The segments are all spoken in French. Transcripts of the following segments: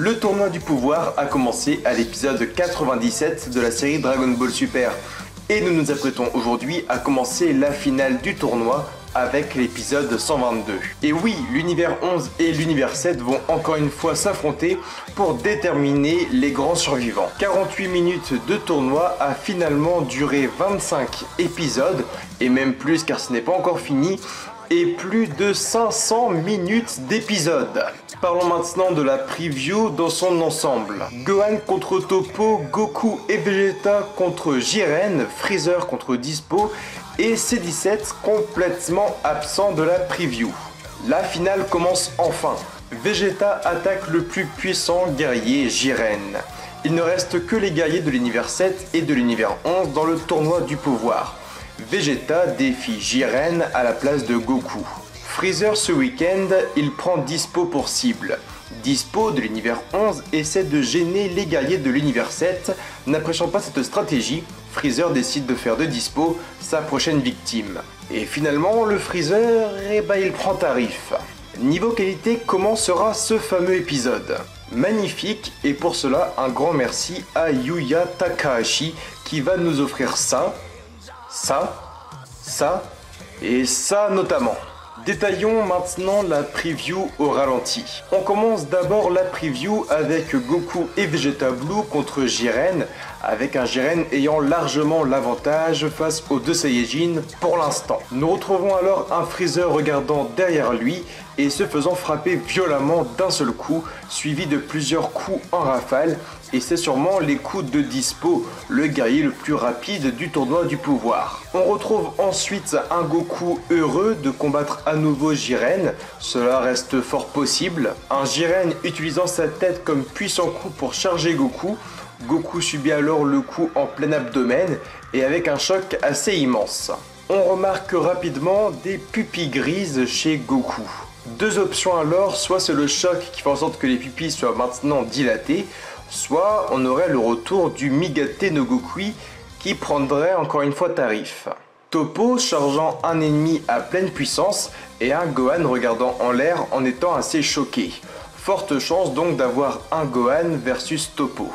Le tournoi du pouvoir a commencé à l'épisode 97 de la série Dragon Ball Super. Et nous nous apprêtons aujourd'hui à commencer la finale du tournoi avec l'épisode 122. Et oui, l'univers 11 et l'univers 7 vont encore une fois s'affronter pour déterminer les grands survivants. 48 minutes de tournoi a finalement duré 25 épisodes, et même plus car ce n'est pas encore fini, et plus de 500 minutes d'épisodes. Parlons maintenant de la preview dans son ensemble. Gohan contre Toppo, Goku et Vegeta contre Jiren, Freezer contre Dispo et C17 complètement absent de la preview. La finale commence enfin. Vegeta attaque le plus puissant guerrier Jiren. Il ne reste que les guerriers de l'univers 7 et de l'univers 11 dans le tournoi du pouvoir. Vegeta défie Jiren à la place de Goku. Freezer ce week-end, il prend Dispo pour cible. Dispo de l'univers 11 essaie de gêner les guerriers de l'univers 7. N'appréciant pas cette stratégie, Freezer décide de faire de Dispo sa prochaine victime. Et finalement, le Freezer, il prend tarif. Niveau qualité, comment sera ce fameux épisode? Magnifique, et pour cela, un grand merci à Yuya Takahashi qui va nous offrir ça et ça notamment. Détaillons maintenant la preview au ralenti. On commence d'abord la preview avec Goku et Vegeta Blue contre Jiren, avec un Jiren ayant largement l'avantage face aux deux Saiyajin pour l'instant. Nous retrouvons alors un Freezer regardant derrière lui et se faisant frapper violemment d'un seul coup, suivi de plusieurs coups en rafale, et c'est sûrement les coups de Dispo, le guerrier le plus rapide du tournoi du pouvoir. On retrouve ensuite un Goku heureux de combattre à nouveau Jiren, cela reste fort possible. Un Jiren utilisant sa tête comme puissant coup pour charger Goku. Goku subit alors le coup en plein abdomen et avec un choc assez immense. On remarque rapidement des pupilles grises chez Goku. Deux options alors, soit c'est le choc qui fait en sorte que les pupilles soient maintenant dilatées, soit on aurait le retour du Migate no Gokui qui prendrait encore une fois tarif. Toppo chargeant un ennemi à pleine puissance et un Gohan regardant en l'air en étant assez choqué. Forte chance donc d'avoir un Gohan versus Toppo.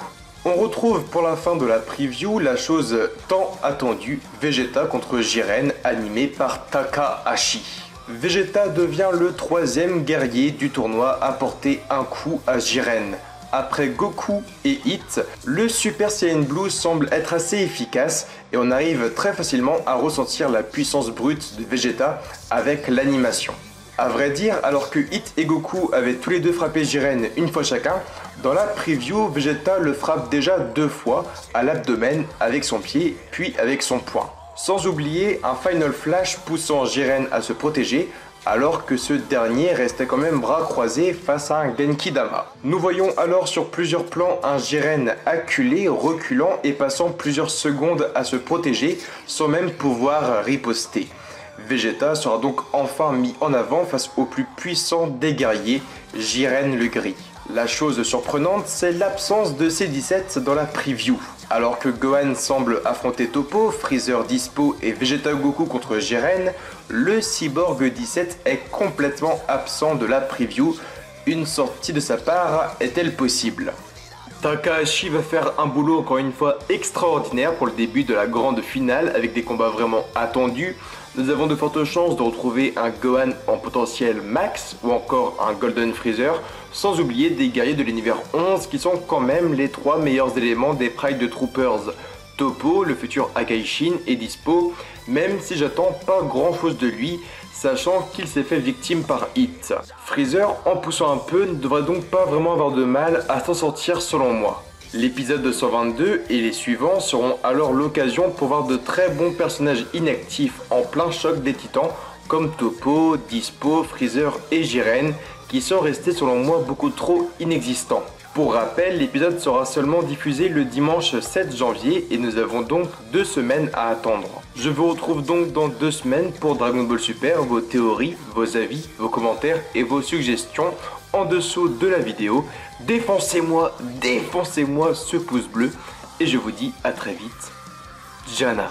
On retrouve pour la fin de la preview la chose tant attendue, Vegeta contre Jiren animé par Takahashi. Vegeta devient le troisième guerrier du tournoi à porter un coup à Jiren. Après Goku et Hit, le Super Saiyan Blue semble être assez efficace et on arrive très facilement à ressentir la puissance brute de Vegeta avec l'animation. A vrai dire, alors que Hit et Goku avaient tous les deux frappé Jiren une fois chacun, dans la preview, Vegeta le frappe déjà 2 fois à l'abdomen avec son pied puis avec son poing. Sans oublier un Final Flash poussant Jiren à se protéger, alors que ce dernier restait quand même bras croisés face à un Genki Dama. Nous voyons alors sur plusieurs plans un Jiren acculé, reculant et passant plusieurs secondes à se protéger sans même pouvoir riposter. Vegeta sera donc enfin mis en avant face au plus puissant des guerriers, Jiren le Gris. La chose surprenante, c'est l'absence de C17 dans la preview. Alors que Gohan semble affronter Toppo, Freezer Dispo et Vegeta Goku contre Jiren, le Cyborg 17 est complètement absent de la preview. Une sortie de sa part est-elle possible? Takahashi va faire un boulot encore une fois extraordinaire pour le début de la grande finale avec des combats vraiment attendus. Nous avons de fortes chances de retrouver un Gohan en potentiel max ou encore un Golden Freezer, sans oublier des guerriers de l'univers 11 qui sont quand même les 3 meilleurs éléments des Pride Troopers. Toppo, le futur Akaishin et Dispo, même si j'attends pas grand chose de lui, sachant qu'il s'est fait victime par Hit. Freezer, en poussant un peu, ne devrait donc pas vraiment avoir de mal à s'en sortir selon moi. L'épisode de 122 et les suivants seront alors l'occasion pour voir de très bons personnages inactifs en plein choc des titans comme Toppo, Dispo, Freezer et Jiren qui sont restés selon moi beaucoup trop inexistants. Pour rappel, l'épisode sera seulement diffusé le dimanche 7 janvier et nous avons donc 2 semaines à attendre. Je vous retrouve donc dans 2 semaines pour Dragon Ball Super, vos théories, vos avis, vos commentaires et vos suggestions en dessous de la vidéo. Défoncez-moi ce pouce bleu et je vous dis à très vite. Jana.